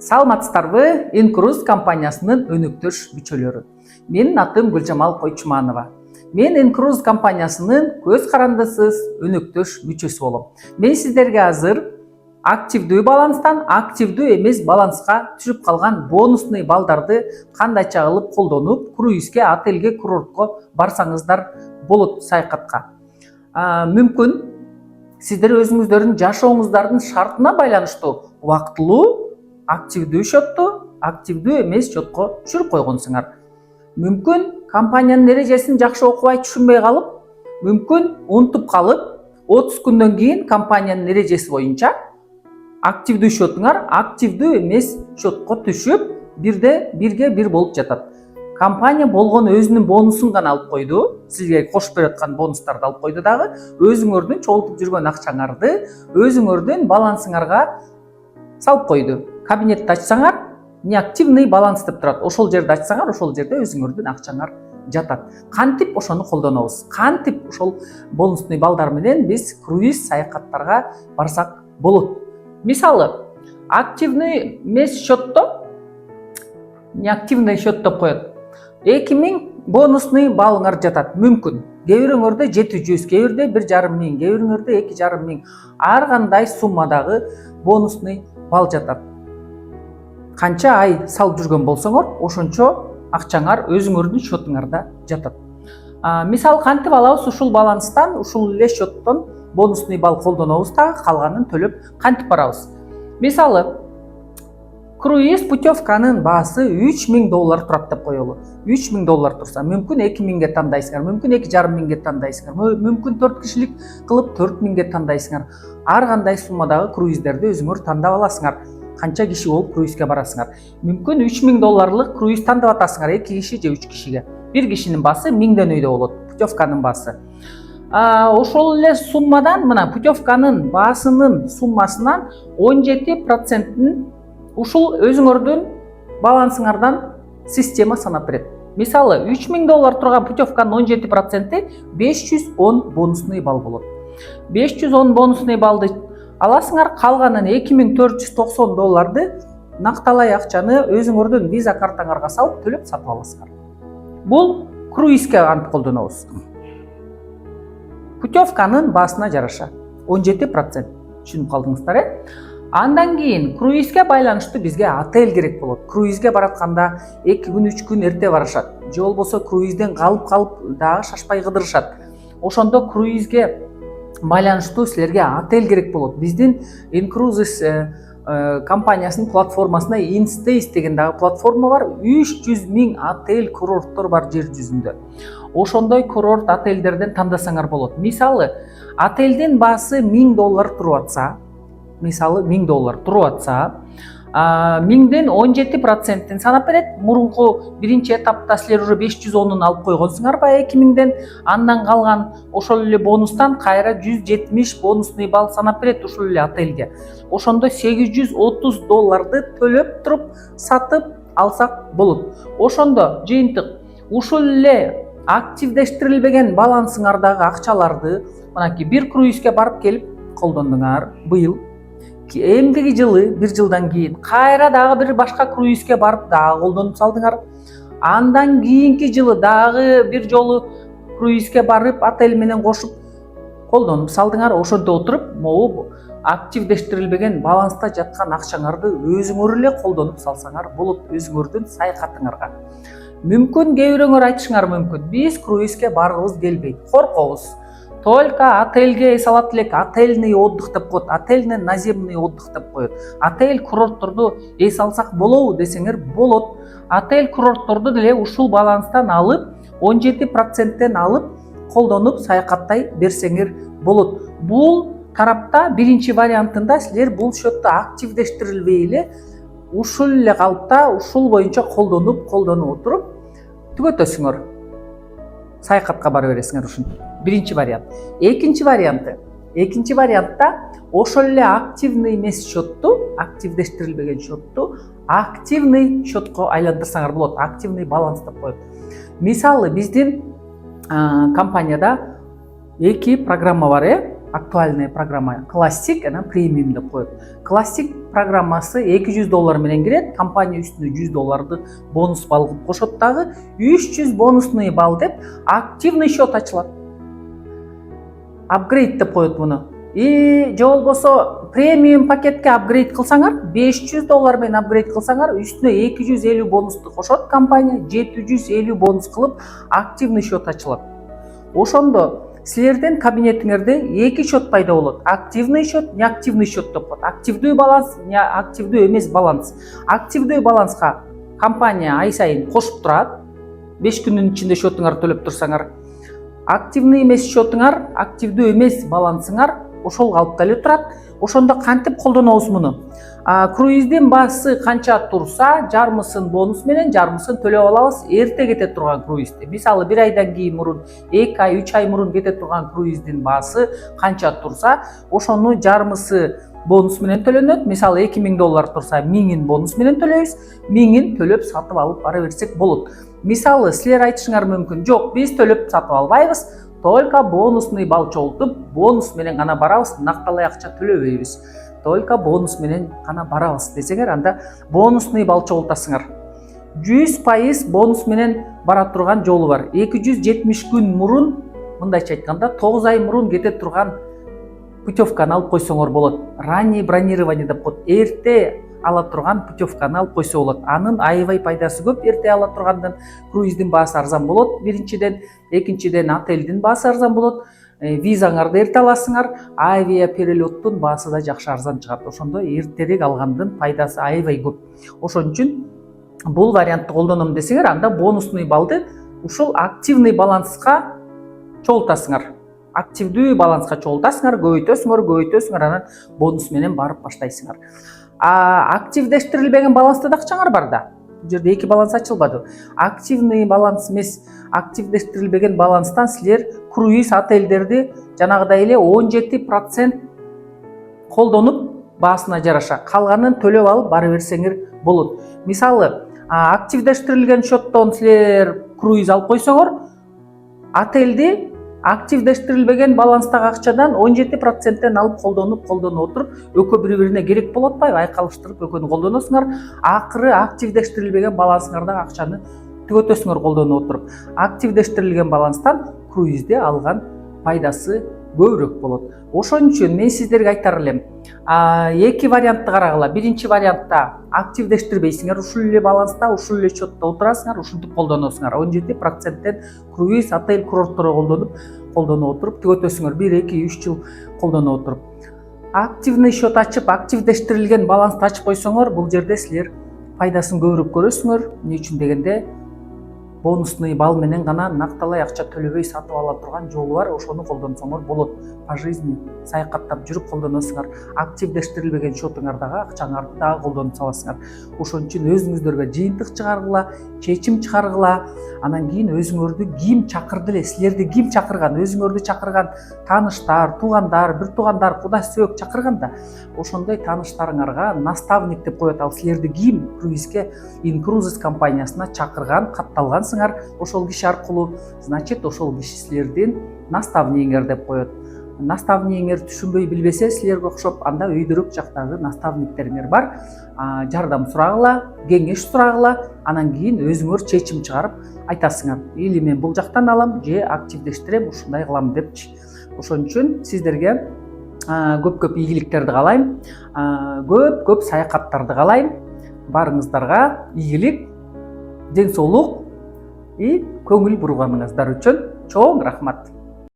Саламатсыздарбы? Инкруз компаниясынын өнөктөш мүчөлөрү. Менин атым Гүлжамал Койчуманова. Мен Инкруз компаниясынын көз карандысыз өнөктөш мүчөсү болом. Мен сиздерге азыр активдүү баланстан активдүү эмес баланска түшүп калган бонусный балдарды кандайча кылып колдонуп, круизге, отельге, курортко барсаңыздар болот саякатка. Мүмкүн сиздер өзүңүздөрдүн жашооңуздардын шартына байланыштуу убактылуу активдүү счетту, активдүү эмес счетко түшүрүп койгонсуңар. Мүмкүн компаниянын эрежесин жакшы окубай түшүнбөй калып, мүмкүн унутуп калып, 30 күндөн кийин компаниянын эрежеси боюнча активдүү счетуңар активдүү эмес счетко түшүп, бирге бир болуп жатат. Компания болгон өзүнүн бонусун гана алып койду, сизге кошуп берип аткан бонустарды алып койду дагы, өзүңөрдүн чогултуп жүргөн акчаңарды өзүңөрдүн балансыңарга салып койду. Кабинетти ачсаңар, неактивный баланс деп турат. Ошол жерди ачсаңар, ошол жерде өзүңөрдүн акчаңар жатат. Кантип ошону колдонобуз? Кантип ошол бонусный балдар менен биз круиз саякаттарга барсак болот? Мисалы, активный эмес счетто, неактивный счет деп коет. 2000 бонусный балыңар жатат. Мүмкүн. Кээ бирөөңөрдө 700, кээ бирде 1,5 миң, кээ бирөөңөрдө 2,5 миң. Ар кандай суммадагы бонусный бал жатат. Канча ай салып жүргөн болсоңор, ошончо акчаңар өзүңөрдүн счетуңарда жатат. Мисалы кантип алабыз ушул баланстан, ушул эле счеттон бонусный бал колдонобуз да, калганын төлөп кантип барабыз? Мисалы, круиз путевканын баасы $3000 турат деп коелу. $3000 турса, мүмкүн 2000ге тандайсыңар, мүмкүн 2,5 миңге тандайсыңар, мүмкүн 4 кишилик кылып 4000ге тандайсыңар. Ар кандай суммадагы круиздерди өзүңөр тандап аласыңар. Канча киши болуп круизге барасыңар. Мүмкүн $3000 круиз тандап атасыңар 2 киши же 3 кишиге. Бир кишинин баасы 1000 өйдө болот, путевканын баасы. Ошол эле суммадан, мына путевканын баасынын суммасынан 17%-ин ушул өзүңөрдүн балансыңардан система санап берет. Мисалы, $3000 турган путевканын 17%-и 510 бонусный бал болот. 510 бонусный балды аласыңар, калганын $2490 накталай акчаны өзүңөрдүн виза картаңарга салып төлөп сатып аласыңар. Бул круизге кантип колдонобуз? Путевканын баасына жараша 17%. Түшүнүп калдыңыздар, Андан кийин круизге байланыштуу бизге отель керек болот. Круизге баратканда 2 күн, 3 күн эрте барышат. Же болбосо круизден калып дагы шашпай кыдырышат. Ошондо круизге байланыштуу силерге отель керек болот. Биздин Incruises компаниясынын платформасына InStays деген дагы платформа бар. 300 миң отель, курорттор бар жер жүзүндө. Ошондой курорт отельдерден тандасаңар болот. Мисалы, отельдин баасы $1000 туруп атса, мисалы $1000 туруп атса, 1000ден 17%-ин санап берет. Мурунку биринчи этапта силер уже 510-ун алып койгонсуңар баягы 2000ден, андан калган ошол эле бонустан кайра 170 бонусный бал санап берет ушул эле отельге. Ошондо $830 төлөп туруп сатып алсак болот. Ошондо жыйынтык ушул эле активдештирилбеген балансыңардагы акчаларды мынакей бир круизге барып келип колдондуңар быйыл. Эмдиги жылы, бир жылдан кийин кайра дагы бир башка круизге барып дагы колдонуп салдыңар. Андан кийинки жылы дагы бир жолу круизге барып отель менен кошуп колдонуп салдыңар. Ошондо отуруп, могу активдештирилбеген баланста жаткан акчаңарды өзүңөр эле колдонуп салсаңар болот өзүңөрдүн саякатыңарга. Мүмкүн кээ бирөөңөр айтышыңар мүмкүн, биз круизге баргыбыз келбейт, коркобуз. Только отельге салат элек, отельный отдых деп коет, отельный наземный отдых деп коет. Отель курортторду эс алсак болобу десеңер болот. Отель курортторду деле ушул баланстан алып, 17%-тен алып, колдонуп саякаттай берсеңер болот. Бул тарапта биринчи вариантында силер бул счетту активдештирилбей эле ушул эле калыпта, ушул боюнча колдонуп отуруп түгөтөсүңөр. Саякатка бара бересиңер ушинтип. Биринчи вариант. Экинчи вариантта ошол эле активный эмес счетту, активдештирилбеген счетту активный счетко айландырсаңар болот. Активный баланс деп коет. Мисалы, биздин компанияда 2 программа бар, актуальный программа, классик, анан премиум деп коет. Классик программасы $200 менен кирет, компания үстүнө $100 бонус балл кылып кошот дагы, 300 бонусный балл деп активный счет ачылат. Апгрейд деп коет муну. Же болбосо премиум пакетке апгрейд кылсаңар, $500 менен апгрейд кылсаңар, үстүнө 250 бонусту кошот компания, 750 бонус кылып активный счет ачылат. Ошондо силердин кабинетиңерде 2 счет пайда болот. Активный счет, неактивный счет деп коет. Активдүү баланс, активдүү эмес баланс. Активдүү баланска компания ай сайын кошуп турат. 5 күндүн ичинде счетуңар төлөп турсаңар. Активный эмес счетуңар, активдүү эмес балансыңар ошол калыпта эле турат. Ошондо кантип колдонобуз муну? Круиздин баасы канча турса, жармысын бонус менен, жармысын төлөп алабыз. Эрте кете турган круизди. Мисалы 1 айдан кийин мурун, 2 ай, 3 ай мурун кете турган круиздин баасы канча турса, ошону жармысы бонус менен төлөнөт. Мисалы $2000 турса, 1000 бонус менен төлөйбүз. 1000 төлөп сатып алып бара берсек болот. Мисалы силер айтышыңар мүмкүн, жок, биз төлөп сатып албайбыз. Только бонусный балл чогултуп, бонус менен гана барабыз, накталай акча төлөбөйбүз. Только бонус менен гана барабыз десеңер, анда бонусный балл чогултасыңар. 100% бонус менен бара турган жолу бар. 270 күн мурун, мындайча айтканда, 9 ай мурун кете турган путевканы алып койсоңор болот. Ранний бронирование деп коет. Эрте ала турган путевканы алып койсо болот. Анын аябай пайдасы көп. Эрте ала тургандан круиздин баасы арзан болот. Биринчиден, экинчиден отелдин баасы арзан болот. Визаңарды эрте аласыңар, авиа перелеттун баасы да жакшы арзан чыгат. Ошондо эртерээк алгандын пайдасы аябай көп. Ошон үчүн бул вариантты колдоном десеңер, анда бонусный баллды ушул активный баланска чогултасыңар. Активдүү баланска чогултасыңар, көбөйтөсүңөр, анан бонус менен барып баштайсыңар. Активдештирилбеген баланста да акчаңар бар да. Бул жерде 2 баланс ачылбады. Активный баланс эмес, активдештирилбеген баланстан силер круиз отелдерди жанагыдай эле 17% колдонуп баасына жараша, калганын төлөп алып бара берсеңер болот. Мисалы, активдештирилген счеттон силер круиз алып койсоңор, отелди активдештирилбеген баланстагы акчадан 17%тен алып колдонуп отуруп, экөө бири-бирине керек болуп атпайбы? Айкалыштырып экөөнү колдоносуңар, акыры активдештирилбеген балансыңардагы акчаны түгөтөсүңөр колдонуп отуруп. Активдештирилген баланстан круизде алган пайдасы көбүрөөк болот. Ошон үчүн мен сиздерге айтар элем, 2 вариантты карагыла. Биринчи вариантта активдештирбейсиңер, ушул эле баланста, ушул эле счетто отурасыңар, ушинтип колдоносуңар. 17%тен круиз, отель, курортторду колдонуп отуруп, түгөтөсүңөр 1, 2, 3 жыл колдонуп отуруп. Активный счет ачып, активдештирилген балансты ачып койсоңор, бул жерде силер пайдасын көбүрөөк көрөсүңөр. Эмне үчүн дегенде, бонусный балл менен гана накталай акча төлөбөй сатып ала турган жолу бар. Ошону колдонсоңор болот. По жизни саякаттап жүрүп колдоносуңар. Активдештирилбеген счетуңардагы акчаңарды дагы колдонуп саласыңар. Ошон үчүн өзүңүздөргө жыйынтык чыгаргыла, чечим чыгаргыла. Анан кийин өзүңөрдү ким чакырды эле, силерди ким чакырган, өзүңөрдү чакырган тааныштар, туугандар, бир туугандар, кудай сөөк чакырганда, ошондой тааныштарыңарга наставник деп коет. Ал силерди ким круизге Incruises компаниясына чакырган, катталгансыңар, ошол киши аркылуу, значит, ошол киши силердин наставнигиңер деп коет. Наставнигиңер түшүнбөй билбесе, силерге окшоп, анда өйдөрөк жактагы наставниктериңер бар. Жардам сурагыла, кеңеш сурагыла, анан кийин өзүңөр чечим чыгарып айтасыңар. Или мен бул жактан алам, же активдештирем, ушундай кылам депчи. Ошон үчүн сиздерге көп-көп ийгиликтерди каалайм. Көп-көп саякаттарды каалайм. Барыңыздарга ийгилик, ден соолук и көңүл бурганыңыздар үчүн чоң рахмат.